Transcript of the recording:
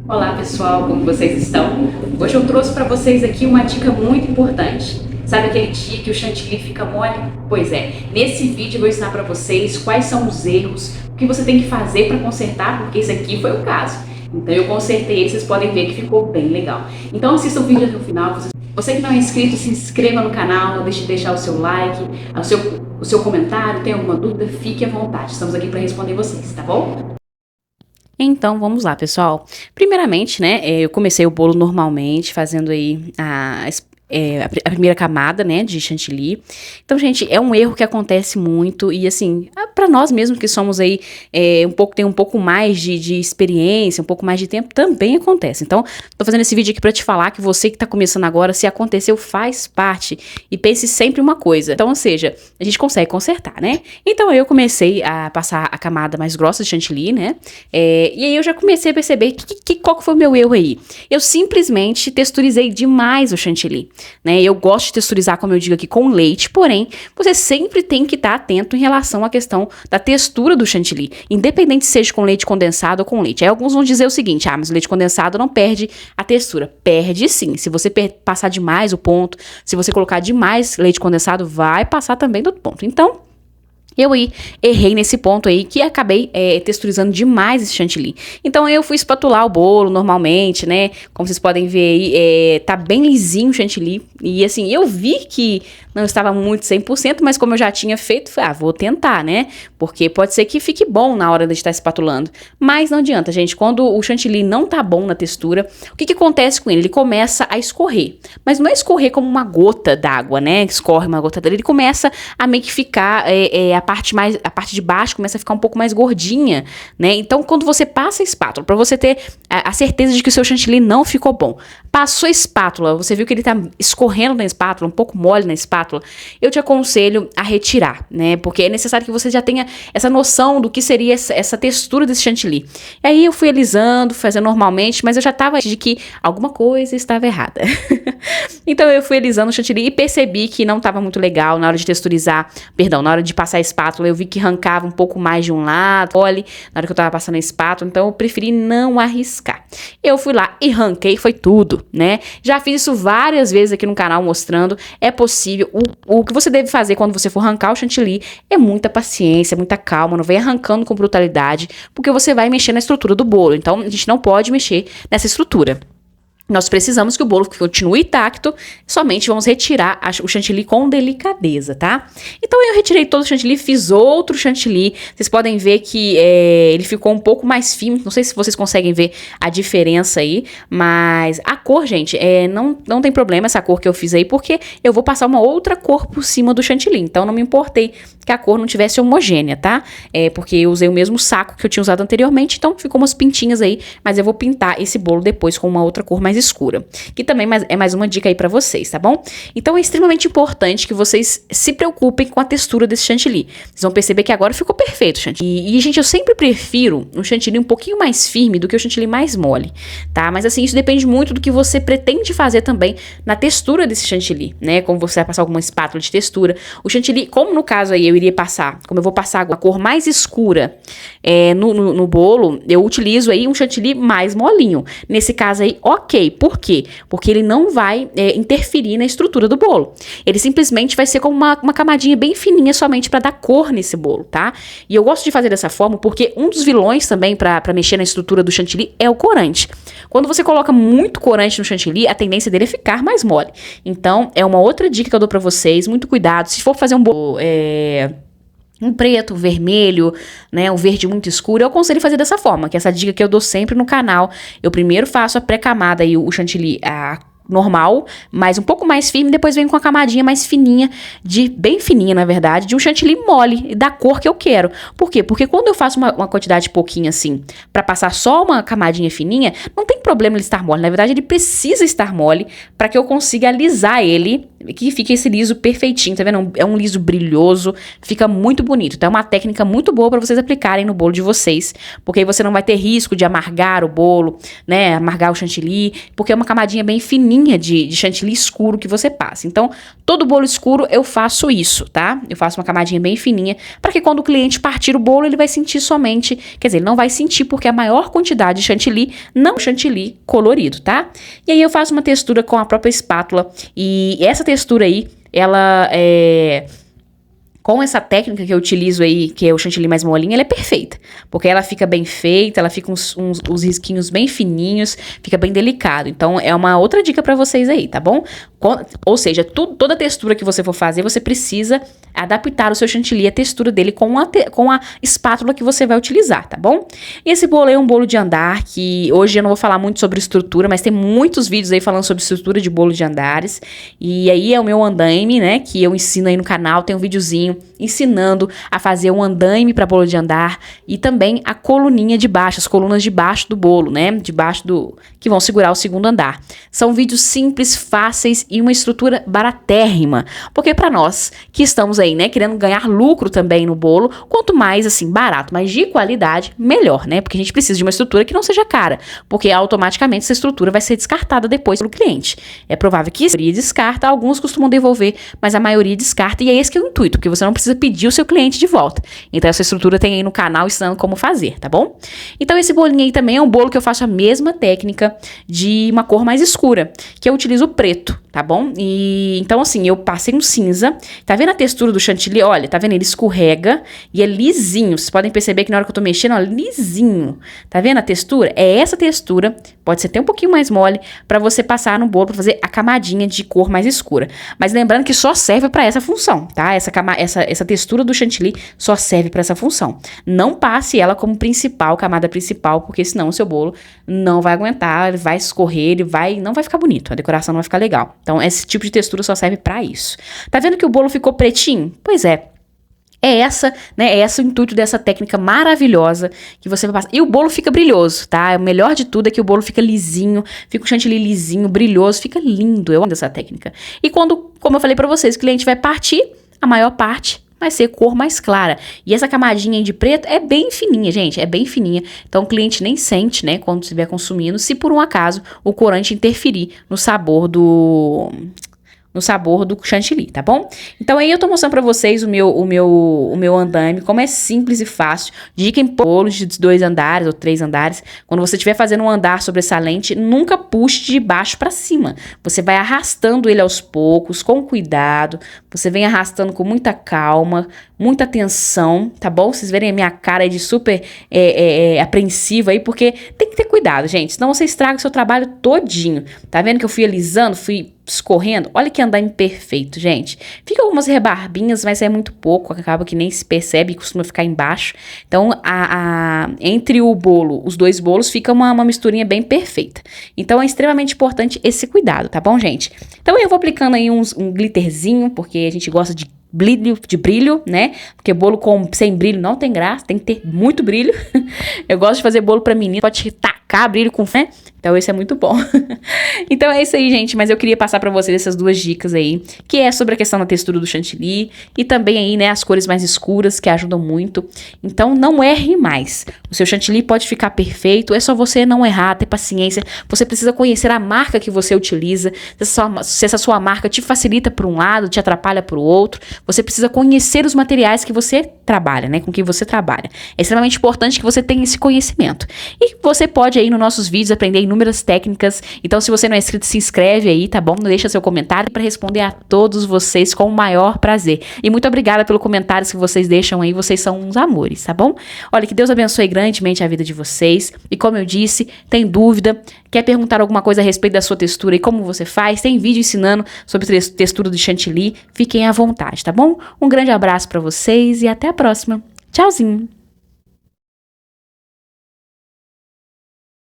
Olá pessoal, como vocês estão? Hoje eu trouxe para vocês aqui uma dica muito importante. Sabe aquele dia que o chantilly fica mole? Pois é, nesse vídeo eu vou ensinar para vocês quais são os erros, o que você tem que fazer para consertar, porque esse aqui foi o caso. Então eu consertei ele, vocês podem ver que ficou bem legal. Então assista o vídeo até o final. Você que não é inscrito, se inscreva no canal, não deixe de deixar o seu like, o seu comentário, tem alguma dúvida, fique à vontade. Estamos aqui para responder vocês, tá bom? Então, vamos lá, pessoal. Primeiramente, né, eu comecei o bolo normalmente, fazendo aí a primeira camada, né, de chantilly. Então, gente, é um erro que acontece muito e, assim, para nós mesmos que somos aí tem um pouco mais de experiência, um pouco mais de tempo, também acontece. Então, tô fazendo esse vídeo aqui para te falar que você que tá começando agora, se aconteceu, faz parte e pense sempre uma coisa. Então, ou seja, a gente consegue consertar, né? Então, eu comecei a passar a camada mais grossa de chantilly, né? E aí eu já comecei a perceber qual que foi o meu erro aí. Eu simplesmente texturizei demais o chantilly. Né? Eu gosto de texturizar, como eu digo aqui, com leite, porém, você sempre tem que estar atento em relação à questão da textura do chantilly, independente se seja com leite condensado ou com leite. Aí alguns vão dizer o seguinte, mas o leite condensado não perde a textura. Perde sim, se você passar demais o ponto, se você colocar demais leite condensado, vai passar também do ponto. Então, eu errei nesse ponto aí, que acabei texturizando demais esse chantilly. Então, eu fui espatular o bolo normalmente, né? Como vocês podem ver aí, tá bem lisinho o chantilly. E assim, eu vi que não estava muito 100%, mas como eu já tinha feito, falei, vou tentar, né? Porque pode ser que fique bom na hora de estar espatulando. Mas não adianta, gente. Quando o chantilly não tá bom na textura, o que acontece com ele? Ele começa a escorrer. Mas não é escorrer como uma gota d'água, né? Escorre uma gota dele. Ele começa a meio que ficar... a parte de baixo começa a ficar um pouco mais gordinha, né? Então, quando você passa a espátula, para você ter a certeza de que o seu chantilly não ficou bom, passou a espátula, você viu que ele tá escorrendo na espátula, um pouco mole na espátula, eu te aconselho a retirar, né? Porque é necessário que você já tenha essa noção do que seria essa textura desse chantilly. E aí eu fui alisando, fazendo normalmente, mas eu já tava de que alguma coisa estava errada. Então eu fui alisando o chantilly e percebi que não estava muito legal na hora de texturizar, na hora de passar a espátula, eu vi que arrancava um pouco mais de um lado, olha, na hora que eu tava passando a espátula, então eu preferi não arriscar. Eu fui lá e arranquei, foi tudo, né? Já fiz isso várias vezes aqui no canal mostrando, é possível. O que você deve fazer quando você for arrancar o chantilly é muita paciência, muita calma, não vem arrancando com brutalidade, porque você vai mexer na estrutura do bolo, então a gente não pode mexer nessa estrutura. Nós precisamos que o bolo continue intacto, somente vamos retirar o chantilly com delicadeza, tá? Então eu retirei todo o chantilly, fiz outro chantilly, vocês podem ver que ele ficou um pouco mais fino, não sei se vocês conseguem ver a diferença aí, mas a cor, gente, não tem problema essa cor que eu fiz aí, porque eu vou passar uma outra cor por cima do chantilly, então não me importei que a cor não tivesse homogênea, tá? Porque eu usei o mesmo saco que eu tinha usado anteriormente, então ficou umas pintinhas aí, mas eu vou pintar esse bolo depois com uma outra cor mais escura, que também é mais uma dica aí pra vocês, tá bom? Então é extremamente importante que vocês se preocupem com a textura desse chantilly. Vocês vão perceber que agora ficou perfeito o chantilly. E gente, eu sempre prefiro um chantilly um pouquinho mais firme do que o chantilly mais mole, tá? Mas assim, isso depende muito do que você pretende fazer também na textura desse chantilly, né? Como você vai passar alguma espátula de textura. O chantilly, como no caso aí como eu vou passar a cor mais escura no bolo, eu utilizo aí um chantilly mais molinho. Nesse caso aí, ok. Por quê? Porque ele não vai interferir na estrutura do bolo. Ele simplesmente vai ser como uma camadinha bem fininha somente para dar cor nesse bolo, tá? E eu gosto de fazer dessa forma porque um dos vilões também para mexer na estrutura do chantilly é o corante. Quando você coloca muito corante no chantilly, a tendência dele é ficar mais mole. Então, é uma outra dica que eu dou para vocês. Muito cuidado. Se for fazer um bolo... um preto, um vermelho, né, um verde muito escuro, eu aconselho fazer dessa forma, que é essa dica que eu dou sempre no canal. Eu primeiro faço a pré-camada e o chantilly normal, mas um pouco mais firme, depois venho com a camadinha mais fininha, bem fininha na verdade, de um chantilly mole, da cor que eu quero. Por quê? Porque quando eu faço uma quantidade pouquinha assim, pra passar só uma camadinha fininha, não tem problema ele estar mole, na verdade ele precisa estar mole pra que eu consiga alisar ele, que fique esse liso perfeitinho, tá vendo? É um liso brilhoso, fica muito bonito, então é uma técnica muito boa pra vocês aplicarem no bolo de vocês, porque aí você não vai ter risco de amargar o bolo, né, amargar o chantilly, porque é uma camadinha bem fininha de chantilly escuro que você passa. Então, todo bolo escuro eu faço isso, tá? Eu faço uma camadinha bem fininha, para que quando o cliente partir o bolo, ele vai sentir somente, quer dizer, ele não vai sentir porque a maior quantidade de chantilly, não chantilly, chantilly colorido, tá? E aí eu faço uma textura com a própria espátula, e essa textura aí, ela com essa técnica que eu utilizo aí, que é o chantilly mais molinho, ela é perfeita. Porque ela fica bem feita, ela fica uns risquinhos bem fininhos, fica bem delicado. Então, é uma outra dica pra vocês aí, tá bom? Ou seja, toda textura que você for fazer, você precisa adaptar o seu chantilly, a textura dele com a espátula que você vai utilizar, tá bom? E esse bolo é um bolo de andar, que hoje eu não vou falar muito sobre estrutura, mas tem muitos vídeos aí falando sobre estrutura de bolo de andares. E aí é o meu andaime, né, que eu ensino aí no canal, tem um videozinho ensinando a fazer um andaime para bolo de andar e também a coluninha de baixo, as colunas de baixo do bolo, né, que vão segurar o segundo andar. São vídeos simples, fáceis e uma estrutura baratérrima, porque para nós que estamos aí, né, querendo ganhar lucro também no bolo, quanto mais assim barato, mas de qualidade, melhor, né, porque a gente precisa de uma estrutura que não seja cara, porque automaticamente essa estrutura vai ser descartada depois pelo cliente. É provável que a maioria descarta, alguns costumam devolver, mas a maioria descarta, e é esse que é o intuito, porque você não precisa pedir o seu cliente de volta. Então essa estrutura tem aí no canal ensinando como fazer, tá bom? Então esse bolinho aí também é um bolo que eu faço a mesma técnica de uma cor mais escura, que eu utilizo o preto, tá bom? E então assim, eu passei um cinza, tá vendo a textura do chantilly? Olha, tá vendo? Ele escorrega e é lisinho. Vocês podem perceber que na hora que eu tô mexendo, ó, lisinho. Tá vendo a textura? É essa textura, pode ser até um pouquinho mais mole, pra você passar no bolo, pra fazer a camadinha de cor mais escura. Mas lembrando que só serve pra essa função, tá? Essa textura do chantilly só serve pra essa função. Não passe ela como principal, camada principal, porque senão o seu bolo não vai aguentar, ele vai escorrer, não vai ficar bonito, a decoração não vai ficar legal. Então, esse tipo de textura só serve pra isso. Tá vendo que o bolo ficou pretinho? Pois é. É esse o intuito dessa técnica maravilhosa que você vai passar. E o bolo fica brilhoso, tá? O melhor de tudo é que o bolo fica lisinho, fica o chantilly lisinho, brilhoso, fica lindo. Eu amo essa técnica. E quando, como eu falei pra vocês, o cliente vai partir, a maior parte vai ser cor mais clara. E essa camadinha de preto é bem fininha, gente, é bem fininha. Então o cliente nem sente, né, quando estiver consumindo, se por um acaso o corante interferir no sabor do chantilly, tá bom? Então aí eu tô mostrando pra vocês o meu andaime, como é simples e fácil. Dica em bolos de 2 andares ou 3 andares. Quando você estiver fazendo um andar sobressalente, nunca puxe de baixo pra cima. Você vai arrastando ele aos poucos, com cuidado. Você vem arrastando com muita calma, muita atenção, tá bom? Vocês verem a minha cara de super apreensiva aí, porque tem que ter cuidado, gente. Senão você estraga o seu trabalho todinho. Tá vendo que eu fui alisando, fui escorrendo? Olha que andaime perfeito, gente. Fica algumas rebarbinhas, mas é muito pouco, acaba que nem se percebe e costuma ficar embaixo. Então, entre o bolo, os 2 bolos, fica uma misturinha bem perfeita. Então, é extremamente importante esse cuidado, tá bom, gente? Então, eu vou aplicando aí um glitterzinho, porque a gente gosta de brilho, né? Porque bolo sem brilho não tem graça, tem que ter muito brilho. Eu gosto de fazer bolo pra menino, pode tacar brilho com fé. Então, esse é muito bom. Então, é isso aí, gente. Mas eu queria passar pra vocês essas 2 dicas aí, que é sobre a questão da textura do chantilly e também aí, né, as cores mais escuras, que ajudam muito. Então, não erre mais. O seu chantilly pode ficar perfeito, é só você não errar, ter paciência. Você precisa conhecer a marca que você utiliza. Se essa sua marca te facilita por um lado, te atrapalha por outro, você precisa conhecer os materiais que você trabalha, né, com que você trabalha. É extremamente importante que você tenha esse conhecimento. E você pode aí nos nossos vídeos aprender inúmeras técnicas. Então, se você não é inscrito, se inscreve aí, tá bom? Deixa seu comentário para responder a todos vocês com o maior prazer. E muito obrigada pelo comentário que vocês deixam aí, vocês são uns amores, tá bom? Olha, que Deus abençoe grandemente a vida de vocês. E como eu disse, tem dúvida, quer perguntar alguma coisa a respeito da sua textura e como você faz, tem vídeo ensinando sobre textura de chantilly, fiquem à vontade, tá bom? Um grande abraço para vocês e até a próxima. Tchauzinho!